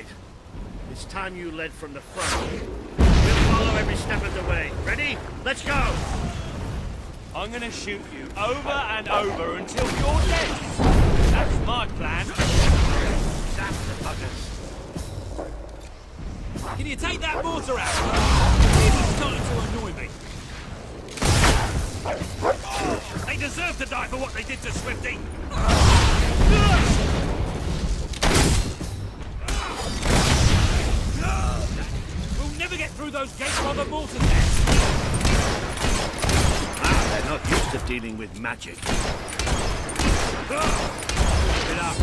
right. It's time you led from the front. We'll follow every step of the way. Ready? Let's go! I'm gonna shoot you over and over until you're dead. That's my plan. Zap the buggers. Can you take that mortar out? It's starting to annoy me. They deserve to die for what they did to Swifty. We'll never get through those gates while the mortar's there. Ah, they're not used to dealing with magic. Get up.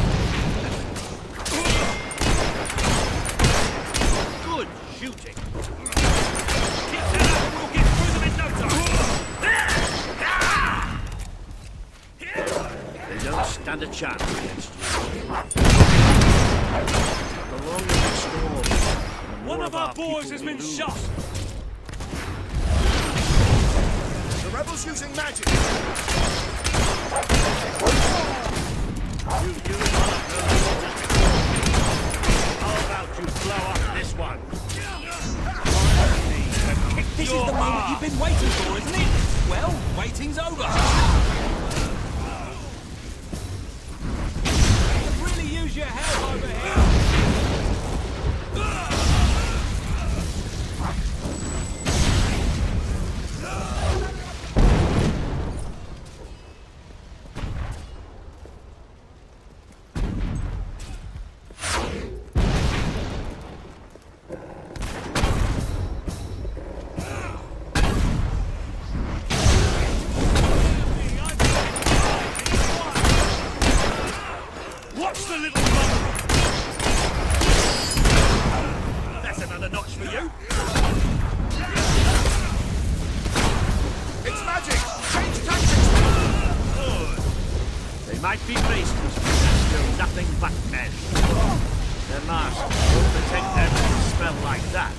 Good shooting. Keep that up and we'll get through them in no time. They don't stand a chance against you. The longer we storm, one of our boys has been shot. The rebels using magic. How about you blow up this one? This is the moment you've been waiting for, isn't it? Well, waiting's over. You could really use your help over here. Watch the little bugger! That's another notch for you. It's magic. Change tactics. They might be beasts, but they're still nothing but men. Their mask won't protect them from a smell like that.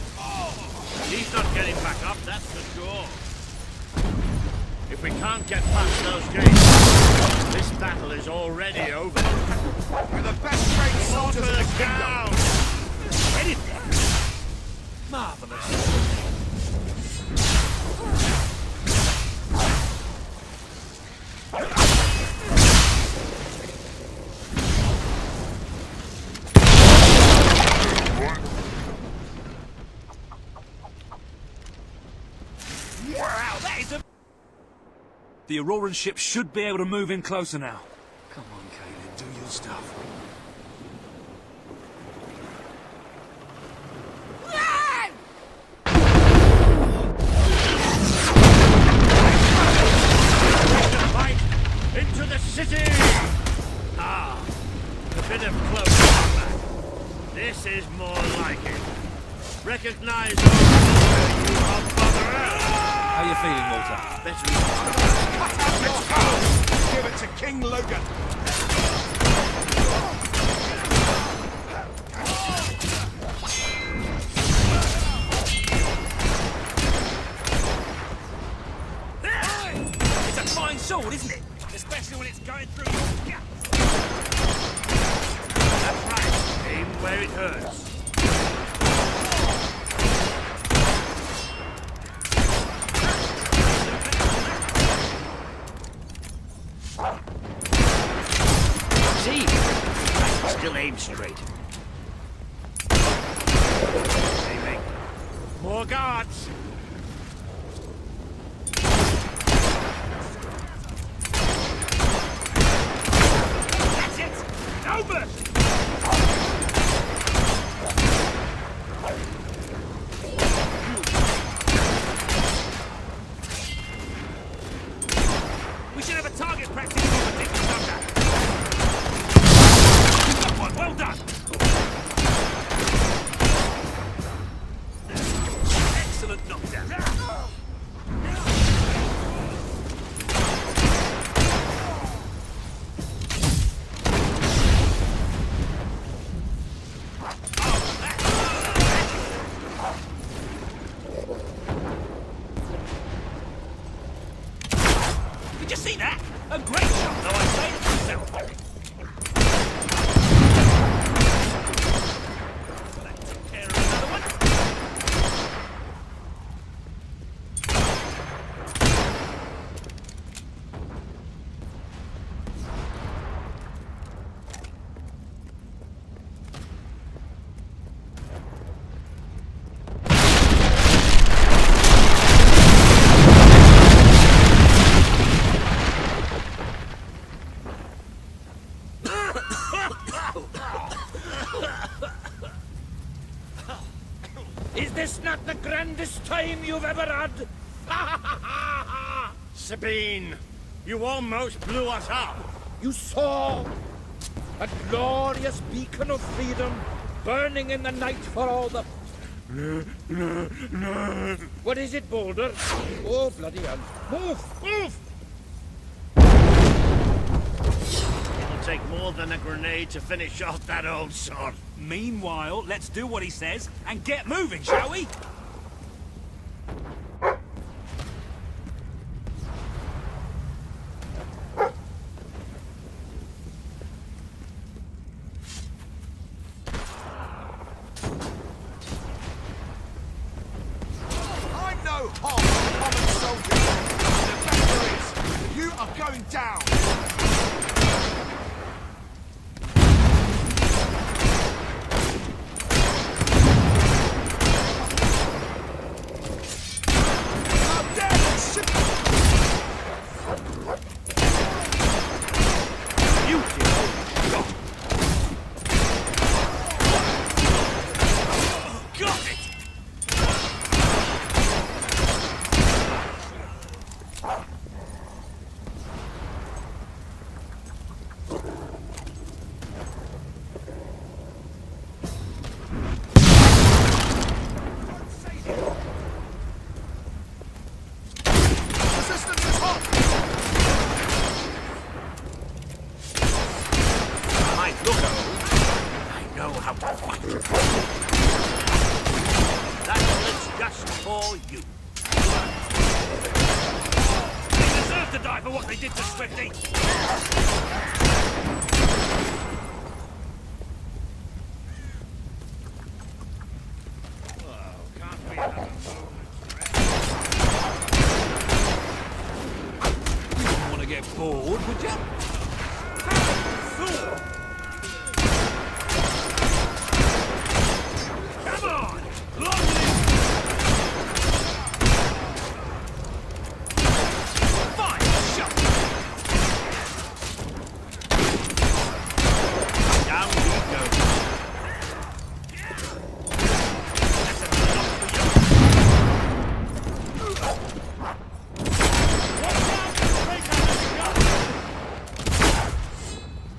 He's not getting back up, that's for sure. If we can't get past those gates, this battle is already over. We're the best trained soldiers in the down! kingdom. Get it there! Marvelous. Wow, that is a... The Auroran ship should be able to move in closer now. Come on, Kaylin, do your stuff. Fight into the city! Ah, a bit of close combat. This is more like it. Recognize you are bugger. How you feeling, Walter? Let's go. Give it to King Logan. It's a fine sword, isn't it? Especially when it's going through your gut. That's right. Aim where it hurts. See? I can still aim straight. Aiming. More guards! That's it! No mercy! We should have a target practice competition sometime. Got one, well done! Excellent knockdown. this not the grandest time you've ever had? Sabine, you almost blew us up. You saw a glorious beacon of freedom burning in the night for all the... What is it, Boulder? Oh, bloody hell. Move! Move! It'll take more than a grenade to finish off that old sod. Meanwhile, let's do what he says and get moving, shall we? I'm no common soldier. The fact is, you are going down.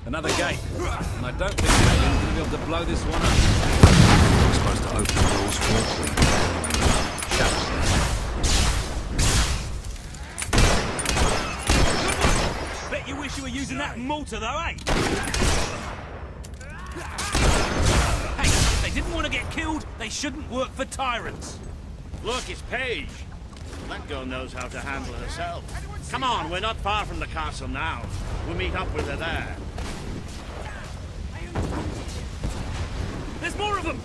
Another gate. And I don't think we're going to be able to blow this one up. We're supposed to open the doors for Queen. Shut up. Bet you wish you were using that mortar though, eh? Hey, if they didn't want to get killed, they shouldn't work for tyrants. Look, it's Paige. That girl knows how to handle herself. Come on, we're not far from the castle now. We'll meet up with her there. There's more of them!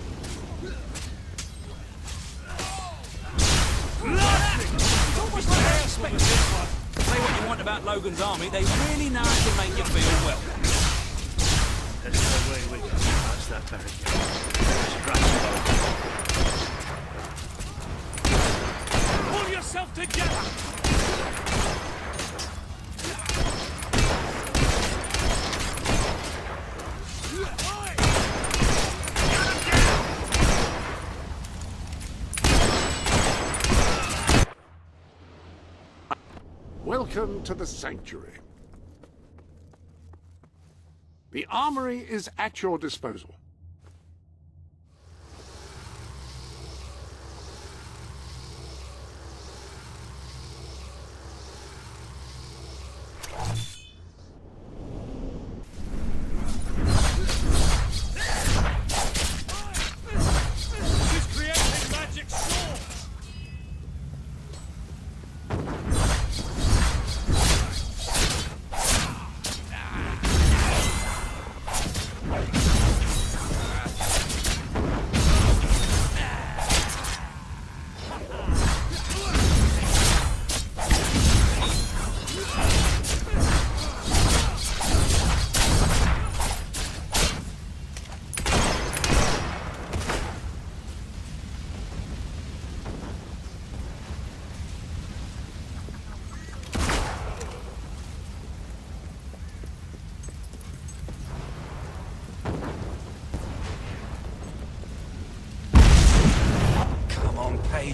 Say what you want about Logan's army, they really know how to make you feel well. There's no way we can pass that barricade. Pull yourself together! Welcome to the Sanctuary. The armory is at your disposal.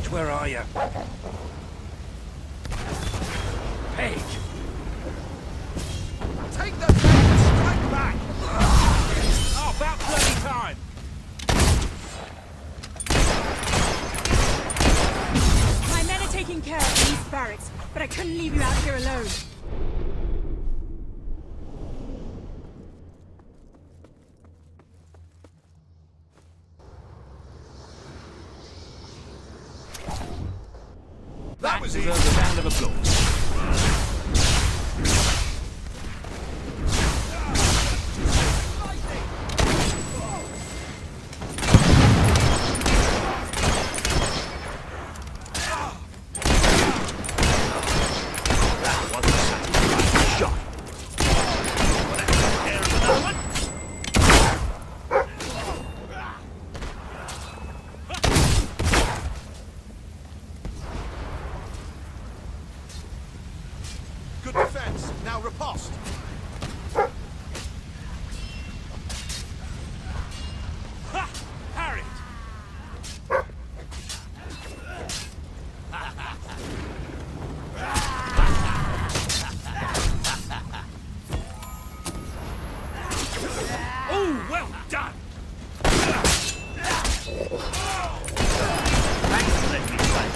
Paige, where are you? Paige! Take the bait and strike back! Oh, about bloody time! My men are taking care of these barracks, but I couldn't leave you out here alone. That was it! Deserves a round of applause. Good defense. Now riposte. Ha! Harriet! Oh, well done! Thanks for letting me fight.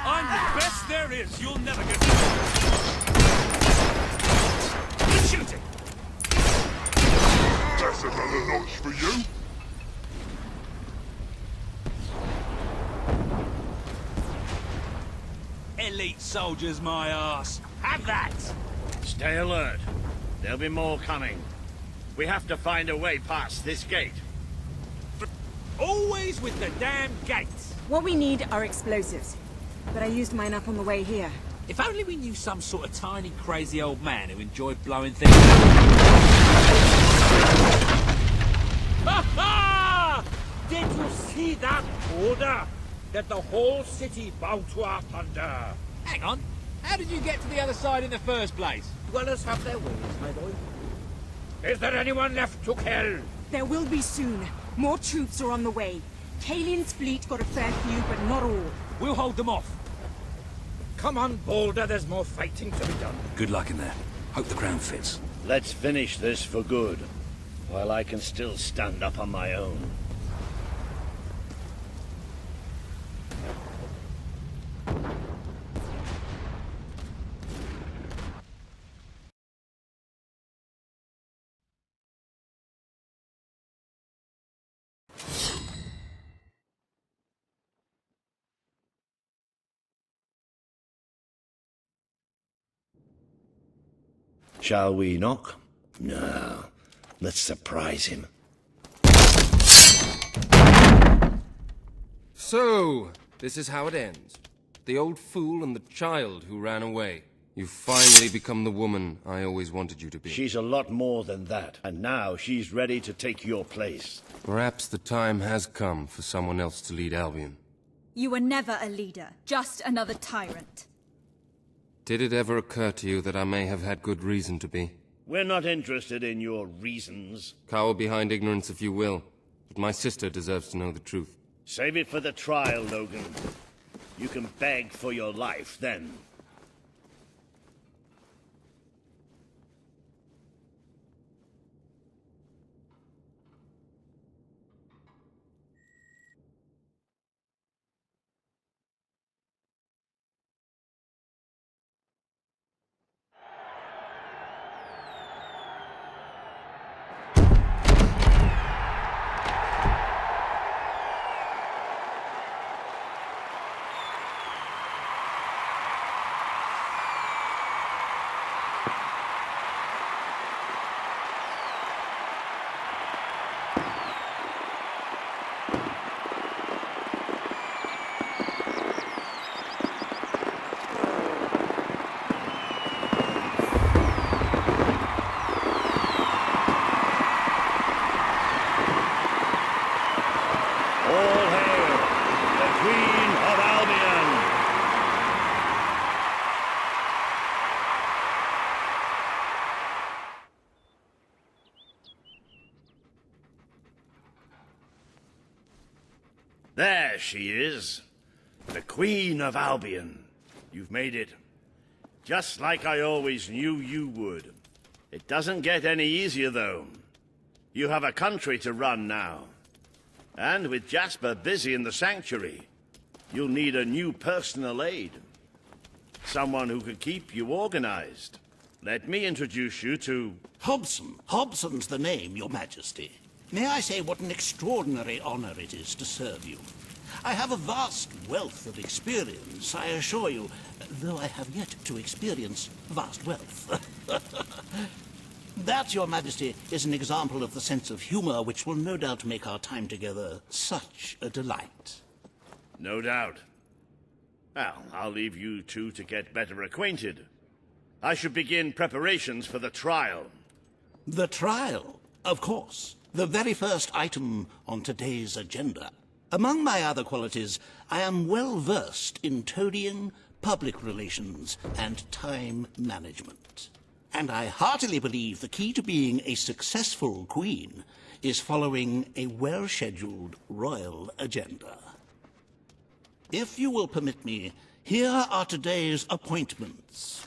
I'm the best there is. You'll never get Good shooting. That's another notch for you. Elite soldiers, my ass. Have that! Stay alert. There'll be more coming. We have to find a way past this gate. Always with the damn gates. What we need are explosives, but I used mine up on the way here. If only we knew some sort of tiny, crazy old man who enjoyed blowing things. Ha ha! Did you see that order? That the whole city bowed to our thunder. Hang on. How did you get to the other side in the first place? Dwellers have their ways, my boy. Is there anyone left to kill? There will be soon. More troops are on the way. Kalian's fleet got a fair few, but not all. We'll hold them off. Come on, Boulder, there's more fighting to be done. Good luck in there. Hope the ground fits. Let's finish this for good, while I can still stand up on my own. Shall we knock? No. Let's surprise him. So, this is how it ends. The old fool and the child who ran away. You've finally become the woman I always wanted you to be. She's a lot more than that, and now she's ready to take your place. Perhaps the time has come for someone else to lead Albion. You were never a leader, just another tyrant. Did it ever occur to you that I may have had good reason to be? We're not interested in your reasons. Cower behind ignorance if you will, but my sister deserves to know the truth. Save it for the trial, Logan. You can beg for your life then. There she is. The Queen of Albion. You've made it. Just like I always knew you would. It doesn't get any easier, though. You have a country to run now. And with Jasper busy in the sanctuary, you'll need a new personal aide. Someone who could keep you organized. Let me introduce you to... Hobson. Hobson's the name, Your Majesty. May I say what an extraordinary honor it is to serve you. I have a vast wealth of experience, I assure you, though I have yet to experience vast wealth. That, Your Majesty, is an example of the sense of humor which will no doubt make our time together such a delight. No doubt. Well, I'll leave you two to get better acquainted. I should begin preparations for the trial. The trial, of course. The very first item on today's agenda. Among my other qualities, I am well versed in toadying, public relations, and time management. And I heartily believe the key to being a successful queen is following a well-scheduled royal agenda. If you will permit me, here are today's appointments.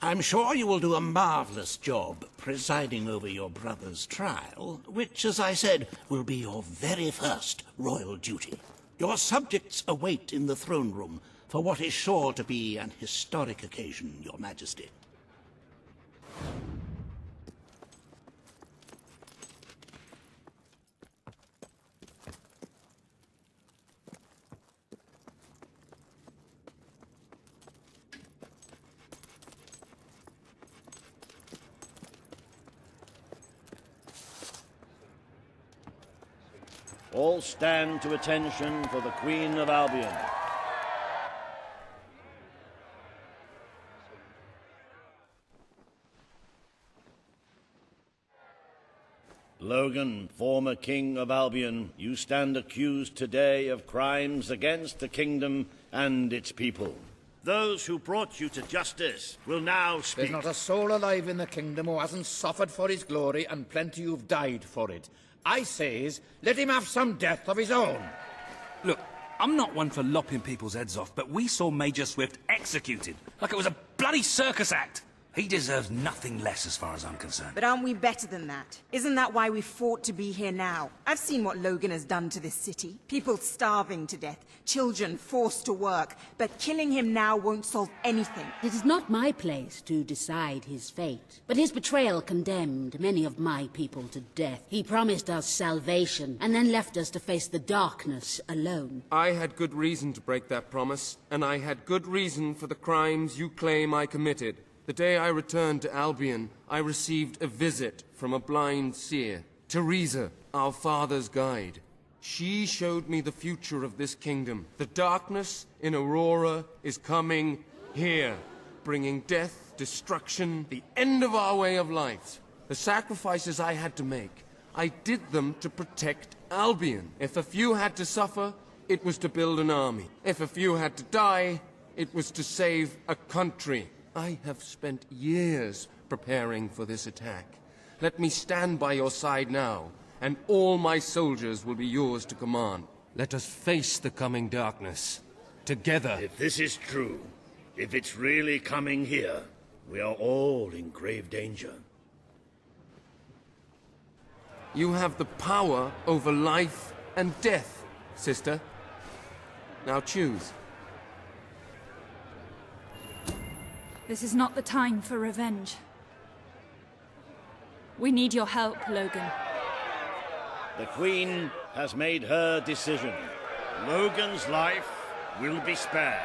I'm sure you will do a marvelous job presiding over your brother's trial, which, as I said, will be your very first royal duty. Your subjects await in the throne room for what is sure to be an historic occasion, Your Majesty. All stand to attention for the Queen of Albion. Logan, former King of Albion, you stand accused today of crimes against the kingdom and its people. Those who brought you to justice will now speak. There's not a soul alive in the kingdom who hasn't suffered for his glory, and plenty who've died for it. I says, let him have some death of his own. Look, I'm not one for lopping people's heads off, but we saw Major Swift executed like it was a bloody circus act. He deserves nothing less as far as I'm concerned. But aren't we better than that? Isn't that why we fought to be here now? I've seen what Logan has done to this city. People starving to death, children forced to work. But killing him now won't solve anything. It is not my place to decide his fate. But his betrayal condemned many of my people to death. He promised us salvation, and then left us to face the darkness alone. I had good reason to break that promise, and I had good reason for the crimes you claim I committed. The day I returned to Albion, I received a visit from a blind seer, Teresa, our father's guide. She showed me the future of this kingdom. The darkness in Aurora is coming here, bringing death, destruction, the end of our way of life. The sacrifices I had to make, I did them to protect Albion. If a few had to suffer, it was to build an army. If a few had to die, it was to save a country. I have spent years preparing for this attack. Let me stand by your side now, and all my soldiers will be yours to command. Let us face the coming darkness, together. If this is true, if it's really coming here, we are all in grave danger. You have the power over life and death, sister. Now choose. This is not the time for revenge. We need your help, Logan. The Queen has made her decision. Logan's life will be spared.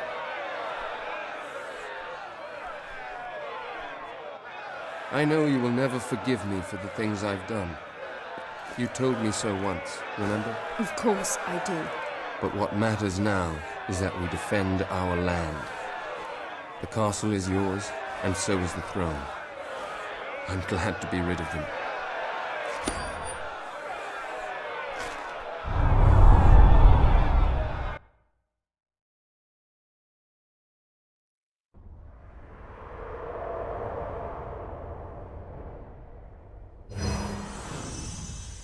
I know you will never forgive me for the things I've done. You told me so once, remember? Of course I do. But what matters now is that we defend our land. The castle is yours, and so is the throne. I'm glad to be rid of them.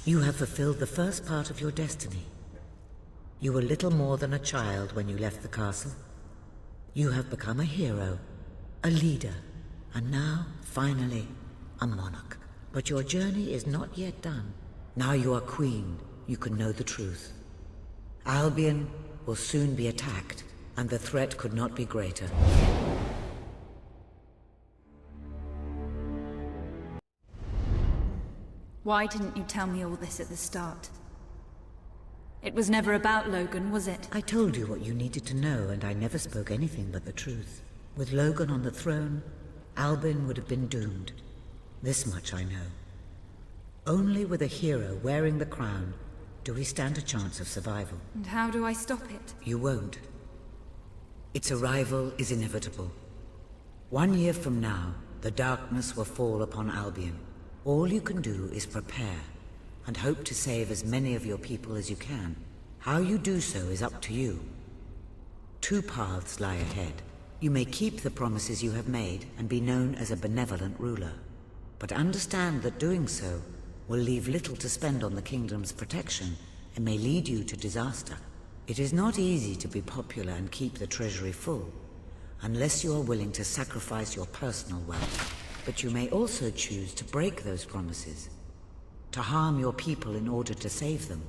You have fulfilled the first part of your destiny. You were little more than a child when you left the castle. You have become a hero, a leader, and now, finally, a monarch. But your journey is not yet done. Now you are queen, you can know the truth. Albion will soon be attacked, and the threat could not be greater. Why didn't you tell me all this at the start? It was never about Logan, was it? I told you what you needed to know, and I never spoke anything but the truth. With Logan on the throne, Albion would have been doomed. This much I know. Only with a hero wearing the crown do we stand a chance of survival. And how do I stop it? You won't. Its arrival is inevitable. 1 year from now, the darkness will fall upon Albion. All you can do is prepare, and hope to save as many of your people as you can. How you do so is up to you. 2 paths lie ahead. You may keep the promises you have made and be known as a benevolent ruler. But understand that doing so will leave little to spend on the kingdom's protection and may lead you to disaster. It is not easy to be popular and keep the treasury full, unless you are willing to sacrifice your personal wealth. But you may also choose to break those promises, to harm your people in order to save them.